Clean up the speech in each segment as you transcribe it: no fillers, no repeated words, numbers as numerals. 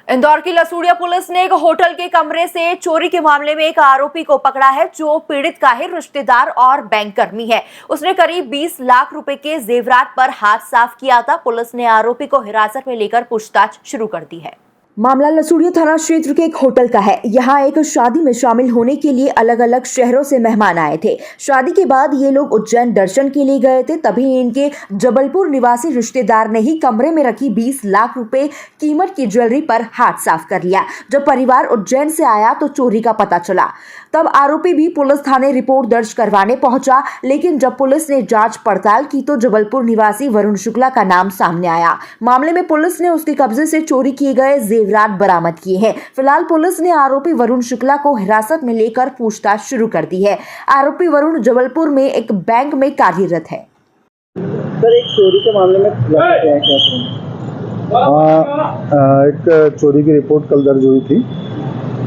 इंदौर की लसूड़िया पुलिस ने एक होटल के कमरे से चोरी के मामले में एक आरोपी को पकड़ा है, जो पीड़ित का ही रिश्तेदार और बैंक कर्मी है। उसने करीब 20 लाख रुपए के जेवरात पर हाथ साफ किया था। पुलिस ने आरोपी को हिरासत में लेकर पूछताछ शुरू कर दी है। मामला लसूड़िया थाना क्षेत्र के एक होटल का है। यहाँ एक शादी में शामिल होने के लिए अलग अलग शहरों से मेहमान आए थे। शादी के बाद ये लोग उज्जैन दर्शन के लिए गए थे, तभी इनके जबलपुर निवासी रिश्तेदार ने ही कमरे में रखी 20 लाख रुपए कीमत की ज्वेलरी पर हाथ साफ कर लिया। जब परिवार उज्जैन से आया तो चोरी का पता चला। तब आरोपी भी पुलिस थाने रिपोर्ट दर्ज करवाने पहुंचा, लेकिन जब पुलिस ने जांच पड़ताल की तो जबलपुर निवासी वरुण शुक्ला का नाम सामने आया। मामले में पुलिस ने उसके कब्जे से चोरी किए गए जेवरात बरामद किए हैं। फिलहाल पुलिस ने आरोपी वरुण शुक्ला को हिरासत में लेकर पूछताछ शुरू कर दी है। आरोपी वरुण जबलपुर में एक बैंक में कार्यरत है। सर, एक चोरी के मामले में एक चोरी की रिपोर्ट कल दर्ज हुई थी।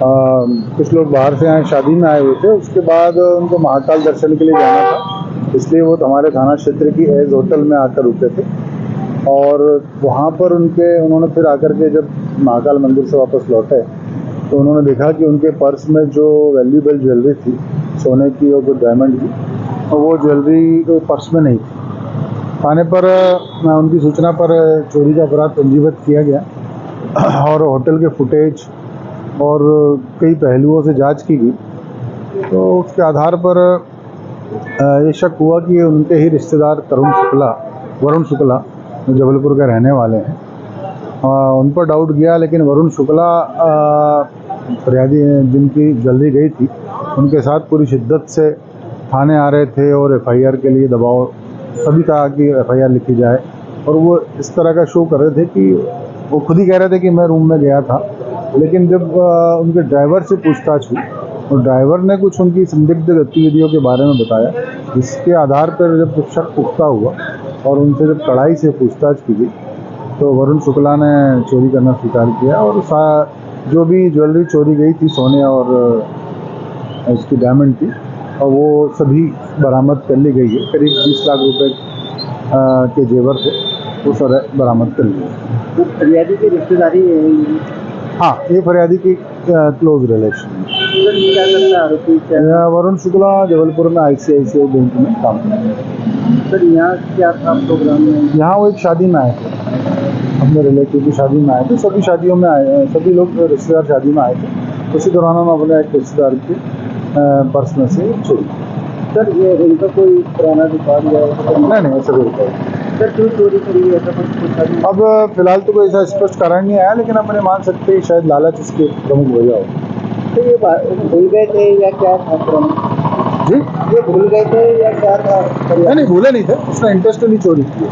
कुछ लोग बाहर से आए, शादी में आए हुए थे। उसके बाद उनको महाकाल दर्शन के लिए जाना था, इसलिए वो हमारे थाना क्षेत्र की एज होटल में आकर रुके थे। और वहाँ पर उन्होंने फिर आकर के जब महाकाल मंदिर से वापस लौटे तो उन्होंने देखा कि उनके पर्स में जो वैल्यूएबल ज्वेलरी थी, सोने की और कुछ डायमंड की, और वो ज्वेलरी पर्स में नहीं थी। थाने पर उनकी सूचना पर चोरी का अपराध पंजीबद्ध किया गया और होटल के फुटेज और कई पहलुओं से जांच की गई। तो उसके आधार पर ये शक हुआ कि उनके ही रिश्तेदार वरुण शुक्ला जबलपुर के रहने वाले हैं, उन पर डाउट गया। लेकिन वरुण शुक्ला फरियादी जिनकी ज्वेलरी गई थी, उनके साथ पूरी शिद्दत से थाने आ रहे थे और एफआईआर के लिए दबाव सभी कहा कि एफआईआर लिखी जाए। और वो इस तरह का शो कर रहे थे कि वो खुद ही कह रहे थे कि मैं रूम में गया था। लेकिन जब उनके ड्राइवर से पूछताछ हुई और ड्राइवर ने कुछ उनकी संदिग्ध गतिविधियों के बारे में बताया, जिसके आधार पर जब शक पुख्ता हुआ और उनसे जब कड़ाई से पूछताछ की गई तो वरुण शुक्ला ने चोरी करना स्वीकार किया। और जो भी ज्वेलरी चोरी गई थी, सोने और इसकी डायमंड की, और वो सभी बरामद कर ली गई है। करीब 20 लाख रुपए के जेवर थे, वो सारे बरामद कर लिए। तो फरियादी की रिश्तेदारी है? हाँ, ये फरियादी की क्लोज रिलेशन है। आरोपी वरुण शुक्ला जबलपुर में ICICI बैंक में काम करते हैं। सर, यहाँ क्या था प्रोग्राम में? यहाँ वो एक शादी में आए थे, अपने रिलेटिव की शादी में आए थे। सभी शादियों में आए, सभी लोग रिश्तेदार शादी में आए थे। उसी दौरान हम अपने एक रिश्तेदार के पर्स में से चोरी। सर, ये इनका कोई पुराना रिकॉर्ड या नहीं, ऐसा कोई रिकॉर्ड। सर, क्यों चोरी करी है, ऐसा कुछ? अब फिलहाल तो कोई ऐसा स्पष्ट कारण नहीं आया, लेकिन अपने मान सकते हैं शायद लालच इसकी प्रमुख वजह हो। तो ये भूल गए थे या क्या था? जी, ये भूल गए थे या क्या था? नहीं, भूले नहीं थे। उसने इंटरेस्टली चोरी की है।